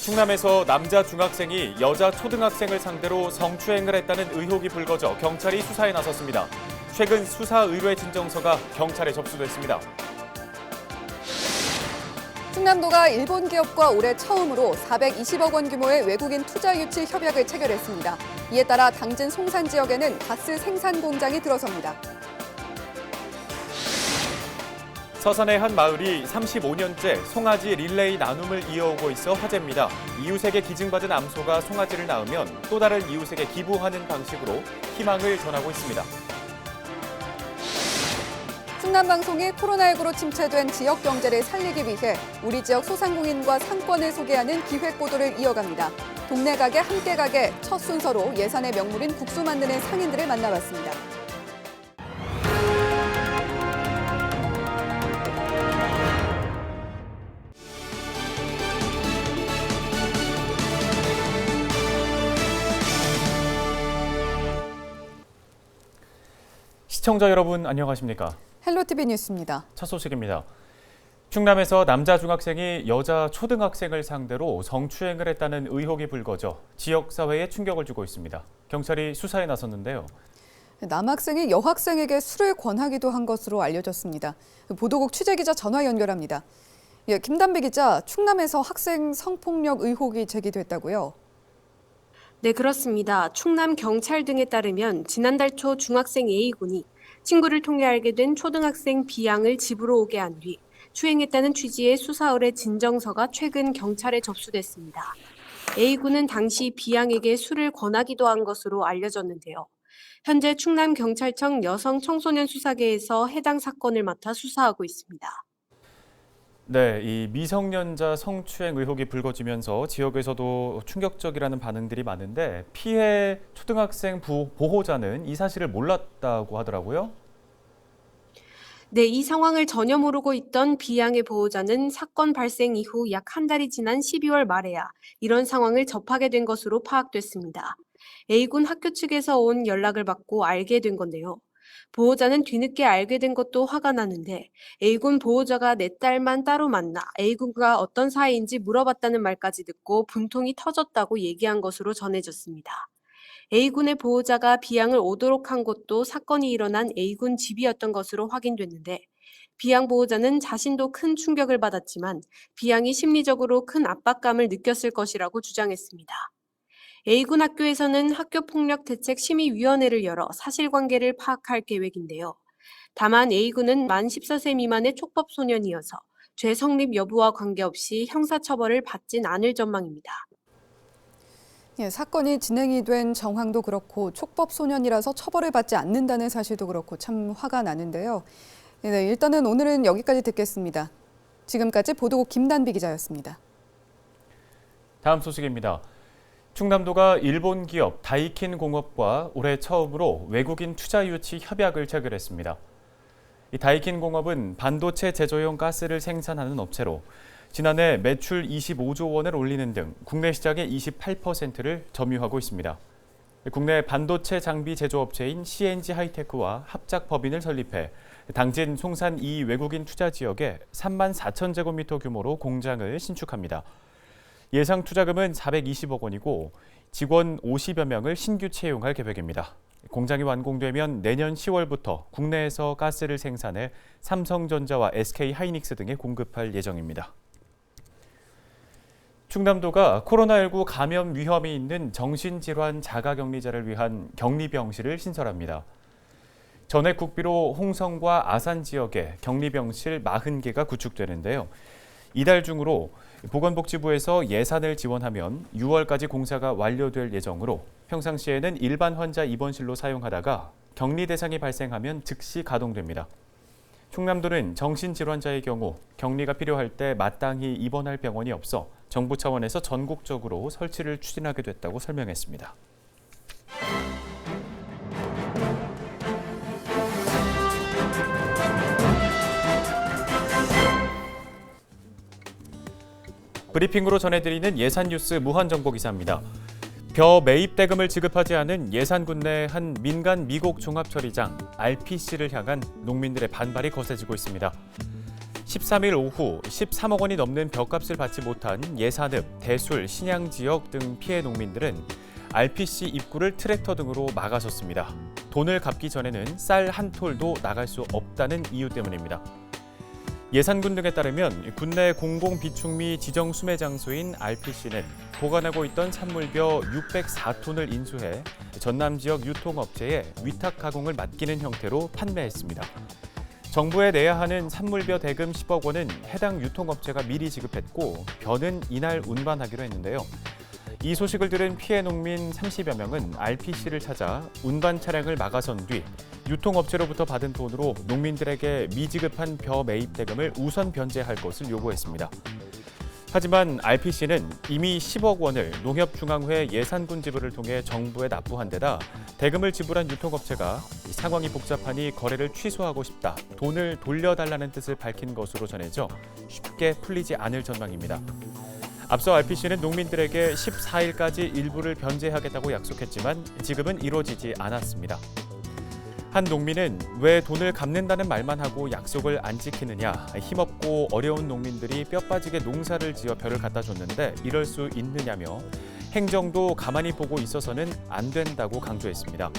충남에서 남자 중학생이 여자 초등학생을 상대로 성추행을 했다는 의혹이 불거져 경찰이 수사에 나섰습니다. 최근 수사 의뢰 진정서가 경찰에 접수됐습니다. 충남도가 일본 기업과 올해 처음으로 420억 원 규모의 외국인 투자 유치 협약을 체결했습니다. 이에 따라 당진 송산 지역에는 가스 생산 공장이 들어섭니다. 서산의 한 마을이 35년째 송아지 릴레이 나눔을 이어오고 있어 화제입니다. 이웃에게 기증받은 암소가 송아지를 낳으면 또 다른 이웃에게 기부하는 방식으로 희망을 전하고 있습니다. 충남방송이 코로나19로 침체된 지역 경제를 살리기 위해 우리 지역 소상공인과 상권을 소개하는 기획보도를 이어갑니다. 동네 가게 함께 가게 첫 순서로 예산의 명물인 국수 만드는 상인들을 만나봤습니다. 시청자 여러분 안녕하십니까? 헬로티비 뉴스입니다. 첫 소식입니다. 충남에서 남자 중학생이 여자 초등학생을 상대로 성추행을 했다는 의혹이 불거져 지역사회에 충격을 주고 있습니다. 경찰이 수사에 나섰는데요. 남학생이 여학생에게 술을 권하기도 한 것으로 알려졌습니다. 보도국 취재기자 전화 연결합니다. 김단비 기자, 충남에서 학생 성폭력 의혹이 제기됐다고요? 네, 그렇습니다. 충남 경찰 등에 따르면 지난달 초 중학생 A군이 친구를 통해 알게 된 초등학생 B양을 집으로 오게 한 뒤 추행했다는 취지의 수사 의뢰 진정서가 최근 경찰에 접수됐습니다. A군은 당시 B양에게 술을 권하기도 한 것으로 알려졌는데요. 현재 충남경찰청 여성청소년수사계에서 해당 사건을 맡아 수사하고 있습니다. 네, 이 미성년자 성추행 의혹이 불거지면서 지역에서도 충격적이라는 반응들이 많은데 피해 초등학생 보호자는 이 사실을 몰랐다고 하더라고요. 네, 이 상황을 전혀 모르고 있던 B양의 보호자는 사건 발생 이후 약 한 달이 지난 12월 말에야 이런 상황을 접하게 된 것으로 파악됐습니다. A군 학교 측에서 온 연락을 받고 알게 된 건데요. 보호자는 뒤늦게 알게 된 것도 화가 나는데 A군 보호자가 내 딸만 따로 만나 A군과 어떤 사이인지 물어봤다는 말까지 듣고 분통이 터졌다고 얘기한 것으로 전해졌습니다. A군의 보호자가 B양을 오도록 한 곳도 사건이 일어난 A군 집이었던 것으로 확인됐는데 B양 보호자는 자신도 큰 충격을 받았지만 B양이 심리적으로 큰 압박감을 느꼈을 것이라고 주장했습니다. A군 학교에서는 학교폭력대책심의위원회를 열어 사실관계를 파악할 계획인데요. 다만 A군은 만 14세 미만의 촉법소년이어서 죄 성립 여부와 관계없이 형사처벌을 받진 않을 전망입니다. 사건이 진행이 된 정황도 그렇고 촉법소년이라서 처벌을 받지 않는다는 사실도 그렇고 참 화가 나는데요. 네, 일단은 오늘은 여기까지 듣겠습니다. 지금까지 보도국 김단비 기자였습니다. 다음 소식입니다. 충남도가 일본 기업 다이킨 공업과 올해 처음으로 외국인 투자 유치 협약을 체결했습니다. 이 다이킨 공업은 반도체 제조용 가스를 생산하는 업체로 지난해 매출 25조 원을 올리는 등 국내 시장의 28%를 점유하고 있습니다. 국내 반도체 장비 제조업체인 CNG 하이테크와 합작 법인을 설립해 당진 송산 2 외국인 투자 지역에 3만 4천 제곱미터 규모로 공장을 신축합니다. 예상 투자금은 420억 원이고 직원 50여 명을 신규 채용할 계획입니다. 공장이 완공되면 내년 10월부터 국내에서 가스를 생산해 삼성전자와 SK하이닉스 등에 공급할 예정입니다. 충남도가 코로나19 감염 위험이 있는 정신질환 자가격리자를 위한 격리병실을 신설합니다. 전액 국비로 홍성과 아산 지역에 격리병실 40개가 구축되는데요. 이달 중으로 보건복지부에서 예산을 지원하면 6월까지 공사가 완료될 예정으로 평상시에는 일반 환자 입원실로 사용하다가 격리 대상이 발생하면 즉시 가동됩니다. 충남도는 정신질환자의 경우 격리가 필요할 때 마땅히 입원할 병원이 없어 정부 차원에서 전국적으로 설치를 추진하게 됐다고 설명했습니다. 브리핑으로 전해드리는 예산 뉴스 무한정보 기사입니다. 벼 매입 대금을 지급하지 않은 예산군 내 한 민간 미곡 종합처리장 RPC를 향한 농민들의 반발이 거세지고 있습니다. 13일 오후 13억 원이 넘는 벼값을 받지 못한 예산읍, 대술, 신양 지역 등 피해 농민들은 RPC 입구를 트랙터 등으로 막아섰습니다. 돈을 갚기 전에는 쌀 한 톨도 나갈 수 없다는 이유 때문입니다. 예산군 등에 따르면 군내 공공비축미 지정 수매 장소인 RPC는 보관하고 있던 산물벼 604톤을 인수해 전남 지역 유통업체에 위탁 가공을 맡기는 형태로 판매했습니다. 정부에 내야 하는 산물벼 대금 10억 원은 해당 유통업체가 미리 지급했고 벼는 이날 운반하기로 했는데요. 이 소식을 들은 피해 농민 30여 명은 RPC를 찾아 운반 차량을 막아선 뒤 유통업체로부터 받은 돈으로 농민들에게 미지급한 벼 매입 대금을 우선 변제할 것을 요구했습니다. 하지만 RPC는 이미 10억 원을 농협중앙회 예산군 지불을 통해 정부에 납부한 데다 대금을 지불한 유통업체가 상황이 복잡하니 거래를 취소하고 싶다, 돈을 돌려달라는 뜻을 밝힌 것으로 전해져 쉽게 풀리지 않을 전망입니다. 앞서 RPC는 농민들에게 14일까지 일부를 변제하겠다고 약속했지만 지급은 이루어지지 않았습니다. 한 농민은 왜 돈을 갚는다는 말만 하고 약속을 안 지키느냐, 힘없고 어려운 농민들이 뼈 빠지게 농사를 지어 벼를 갖다 줬는데 이럴 수 있느냐며 행정도 가만히 보고 있어서는 안 된다고 강조했습니다.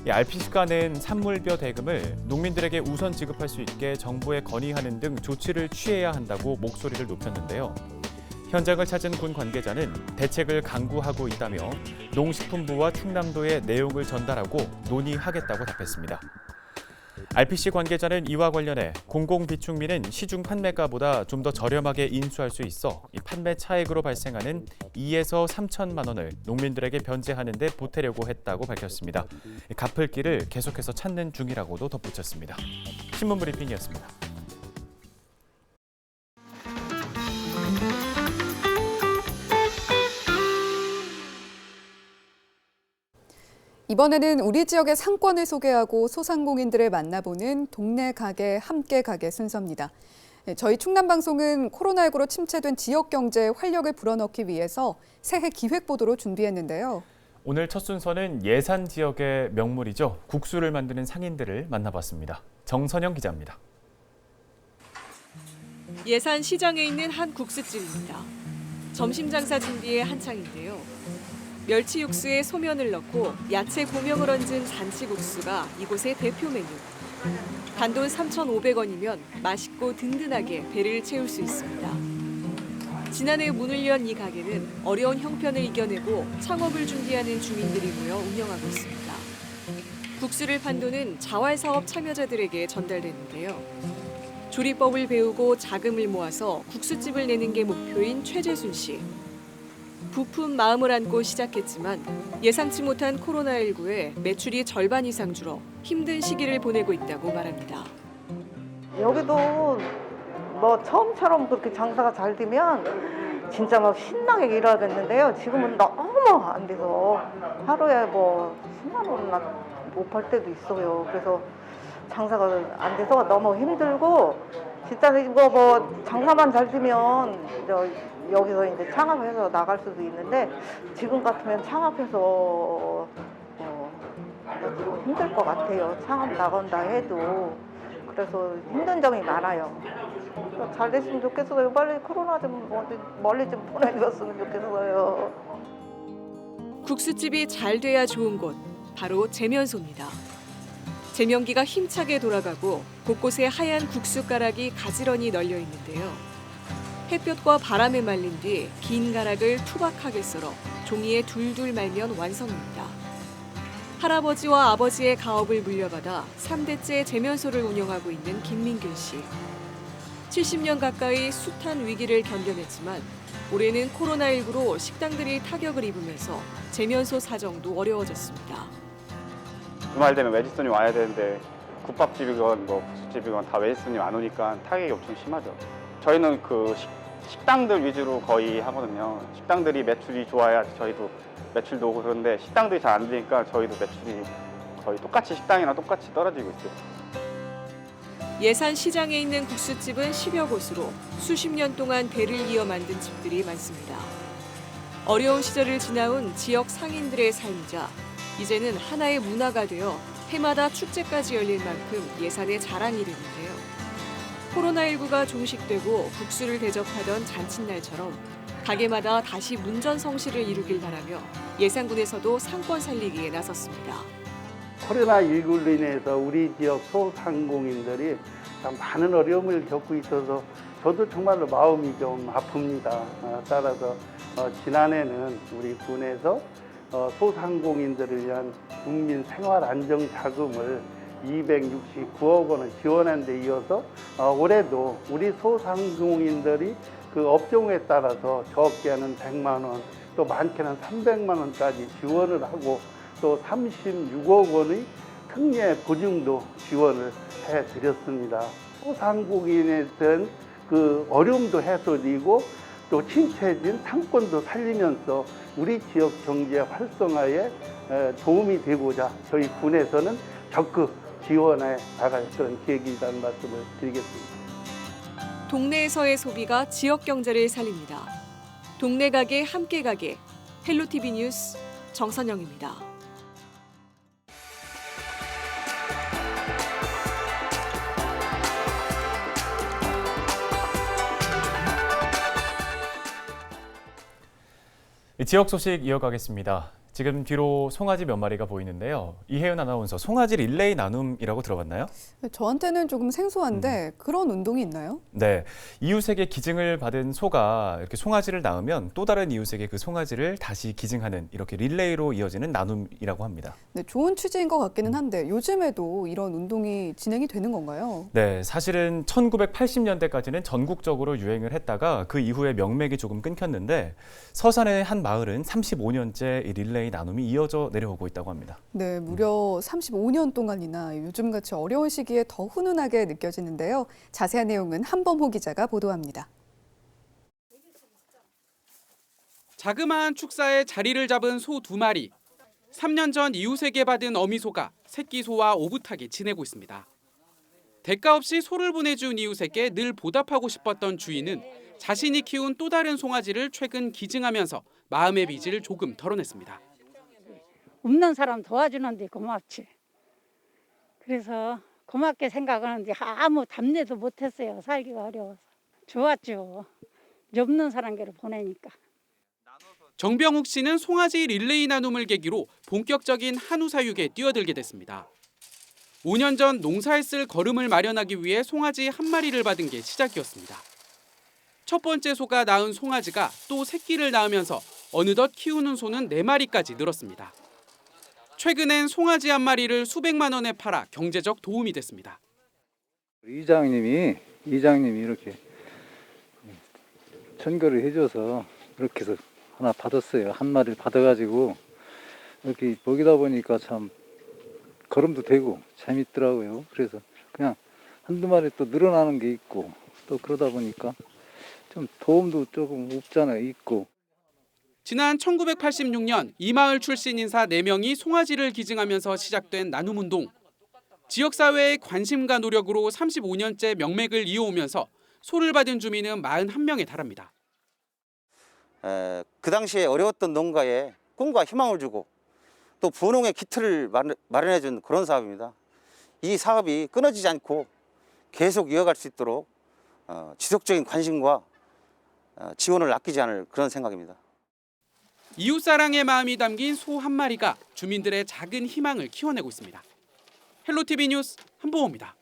RPC가 낸 산물벼 대금을 농민들에게 우선 지급할 수 있게 정부에 건의하는 등 조치를 취해야 한다고 목소리를 높였는데요. 현장을 찾은 군 관계자는 대책을 강구하고 있다며 농식품부와 충남도에 내용을 전달하고 논의하겠다고 답했습니다. RPC 관계자는 이와 관련해 공공비축미는 시중 판매가보다 좀 더 저렴하게 인수할 수 있어 이 판매 차익으로 발생하는 2에서 3천만 원을 농민들에게 변제하는 데 보태려고 했다고 밝혔습니다. 갚을 길을 계속해서 찾는 중이라고도 덧붙였습니다. 신문 브리핑이었습니다. 이번에는 우리 지역의 상권을 소개하고 소상공인들을 만나보는 동네 가게 함께 가게 순서입니다. 저희 충남방송은 코로나19로 침체된 지역 경제에 활력을 불어넣기 위해서 새해 기획보도로 준비했는데요. 오늘 첫 순서는 예산 지역의 명물이죠. 국수를 만드는 상인들을 만나봤습니다. 정선영 기자입니다. 예산 시장에 있는 한 국수집입니다. 점심 장사 준비에 한창인데요. 멸치 육수에 소면을 넣고 야채 고명을 얹은 잔치국수가 이곳의 대표 메뉴. 단돈 3,500원이면 맛있고 든든하게 배를 채울 수 있습니다. 지난해 문을 연 이 가게는 어려운 형편을 이겨내고 창업을 준비하는 주민들이 모여 운영하고 있습니다. 국수를 판 돈은 자활사업 참여자들에게 전달되는데요. 조리법을 배우고 자금을 모아서 국수집을 내는 게 목표인 최재순 씨. 부푼 마음을 안고 시작했지만 예상치 못한 코로나19에 매출이 절반 이상 줄어 힘든 시기를 보내고 있다고 말합니다. 여기도 뭐 처음처럼 그렇게 장사가 잘 되면 진짜 막 신나게 일하겠는데요. 지금은 너무 안 돼서 하루에 뭐 10만 원이나 못 팔 때도 있어요. 그래서 장사가 안 돼서 너무 힘들고 진짜 이거 뭐 장사만 잘 되면 여기서 이제 창업해서 나갈 수도 있는데 지금 같으면 창업해서 힘들 것 같아요. 창업 나간다 해도. 그래서 힘든 점이 많아요. 잘 됐으면 좋겠어요. 빨리 코로나 좀 멀리 좀 보내줬으면 좋겠어요. 국수집이 잘 돼야 좋은 곳, 바로 제면소입니다. 제면기가 힘차게 돌아가고 곳곳에 하얀 국수가락이 가지런히 널려 있는데요. 햇볕과 바람에 말린 뒤 긴 가락을 투박하게 썰어 종이에 둘둘 말면 완성입니다. 할아버지와 아버지의 가업을 물려받아 3대째 제면소를 운영하고 있는 김민균 씨. 70년 가까이 숱한 위기를 견뎌냈지만 올해는 코로나19로 식당들이 타격을 입으면서 제면소 사정도 어려워졌습니다. 주말 되면 외지 손님 와야 되는데 국밥집이건 뭐 국수집이건 다 외지 손님 안 오니까 타격이 엄청 심하죠. 저희는 그 식당들 위주로 거의 하거든요. 식당들이 매출이 좋아야 저희도 매출도 오고 그런데 식당들이 잘 안 되니까 저희도 매출이 거의 똑같이 식당이랑 똑같이 떨어지고 있어요. 예산 시장에 있는 국수집은 10여 곳으로 수십 년 동안 대를 이어 만든 집들이 많습니다. 어려운 시절을 지나온 지역 상인들의 삶이자 이제는 하나의 문화가 되어 해마다 축제까지 열릴 만큼 예산의 자랑이 되는데요. 코로나19가 종식되고 국수를 대접하던 잔칫날처럼 가게마다 다시 문전성시를 이루길 바라며 예산군에서도 상권 살리기에 나섰습니다. 코로나19로 인해서 우리 지역 소상공인들이 참 많은 어려움을 겪고 있어서 저도 정말로 마음이 좀 아픕니다. 따라서 지난해는 우리 군에서 소상공인들을 위한 국민 생활 안정 자금을 269억 원을 지원한 데 이어서 올해도 우리 소상공인들이 그 업종에 따라서 적게는 100만 원, 또 많게는 300만 원까지 지원을 하고 또 36억 원의 특례 보증도 지원을 해드렸습니다. 소상공인에 대한 그 어려움도 해소되고 또 침체된 상권도 살리면서 우리 지역 경제 활성화에 도움이 되고자 저희 군에서는 적극 지원해 나갈 그런 계획이라는 말씀을 드리겠습니다. 동네에서의 소비가 지역 경제를 살립니다. 동네 가게 함께 가게 헬로티비 뉴스 정선영입니다. 지역 소식 이어가겠습니다. 지금 뒤로 송아지 몇 마리가 보이는데요. 이혜은 아나운서, 송아지 릴레이 나눔이라고 들어봤나요? 저한테는 조금 생소한데 그런 운동이 있나요? 네, 이웃에게 기증을 받은 소가 이렇게 송아지를 낳으면 또 다른 이웃에게 그 송아지를 다시 기증하는 이렇게 릴레이로 이어지는 나눔이라고 합니다. 네, 좋은 취지인 것 같기는 한데 요즘에도 이런 운동이 진행이 되는 건가요? 네, 사실은 1980년대까지는 전국적으로 유행을 했다가 그 이후에 명맥이 조금 끊겼는데 서산의 한 마을은 35년째 이 릴레이 나눔이 이어져 내려오고 있다고 합니다. 네, 무려 35년 동안이나 요즘같이 어려운 시기에 더 훈훈하게 느껴지는데요. 자세한 내용은 한범호 기자가 보도합니다. 자그마한 축사에 자리를 잡은 소 2마리. 3년 전 이웃에게 받은 어미소가 새끼 소와 오붓하게 지내고 있습니다. 대가 없이 소를 보내준 이웃에게 늘 보답하고 싶었던 주인은 자신이 키운 또 다른 송아지를 최근 기증하면서 마음의 빚을 조금 덜어냈습니다. 없는 사람 도와주는데 고맙지. 그래서 고맙게 생각하는데 아무 답례도 못했어요. 살기가 어려워서. 좋았죠. 없는 사람께로 보내니까. 정병욱 씨는 송아지 릴레이 나눔을 계기로 본격적인 한우 사육에 뛰어들게 됐습니다. 5년 전 농사에 쓸 거름을 마련하기 위해 송아지 한 마리를 받은 게 시작이었습니다. 첫 번째 소가 낳은 송아지가 또 새끼를 낳으면서 어느덧 키우는 소는 4마리까지 늘었습니다. 최근엔 송아지 한 마리를 수백만 원에 팔아 경제적 도움이 됐습니다. 이장님이 이렇게 전거를 해줘서 이렇게 해서 하나 받았어요. 한 마리를 받아가지고 이렇게 먹이다 보니까 참 걸음도 되고 재밌더라고요. 그래서 그냥 한두 마리 또 늘어나는 게 있고 또 그러다 보니까 좀 도움도 조금 없잖아요. 있고. 지난 1986년 이 마을 출신 인사 4명이 송아지를 기증하면서 시작된 나눔운동. 지역사회의 관심과 노력으로 35년째 명맥을 이어오면서 소를 받은 주민은 41명에 달합니다. 그 당시에 어려웠던 농가에 꿈과 희망을 주고 또 분홍의 기틀을 마련해준 그런 사업입니다. 이 사업이 끊어지지 않고 계속 이어갈 수 있도록 지속적인 관심과 지원을 아끼지 않을 그런 생각입니다. 이웃사랑의 마음이 담긴 소 한 마리가 주민들의 작은 희망을 키워내고 있습니다. 헬로티비 뉴스 한보호입니다.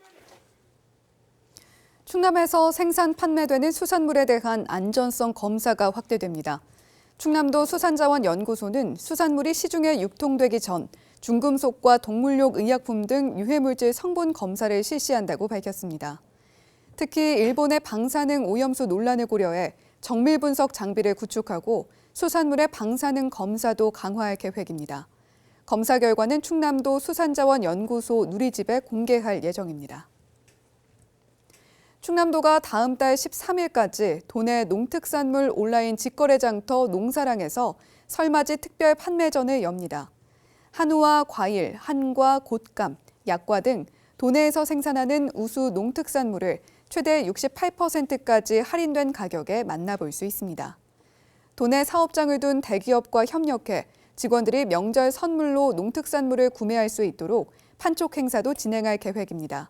충남에서 생산 판매되는 수산물에 대한 안전성 검사가 확대됩니다. 충남도 수산자원연구소는 수산물이 시중에 유통되기 전 중금속과 동물용 의약품 등 유해물질 성분 검사를 실시한다고 밝혔습니다. 특히 일본의 방사능 오염수 논란을 고려해 정밀 분석 장비를 구축하고 수산물의 방사능 검사도 강화할 계획입니다. 검사 결과는 충남도 수산자원연구소 누리집에 공개할 예정입니다. 충남도가 다음 달 13일까지 도내 농특산물 온라인 직거래 장터 농사랑에서 설맞이 특별 판매전을 엽니다. 한우와 과일, 한과, 곶감, 약과 등 도내에서 생산하는 우수 농특산물을 최대 68%까지 할인된 가격에 만나볼 수 있습니다. 도내 사업장을 둔 대기업과 협력해 직원들이 명절 선물로 농특산물을 구매할 수 있도록 판촉 행사도 진행할 계획입니다.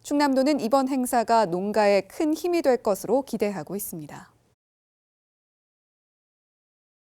충남도는 이번 행사가 농가에 큰 힘이 될 것으로 기대하고 있습니다.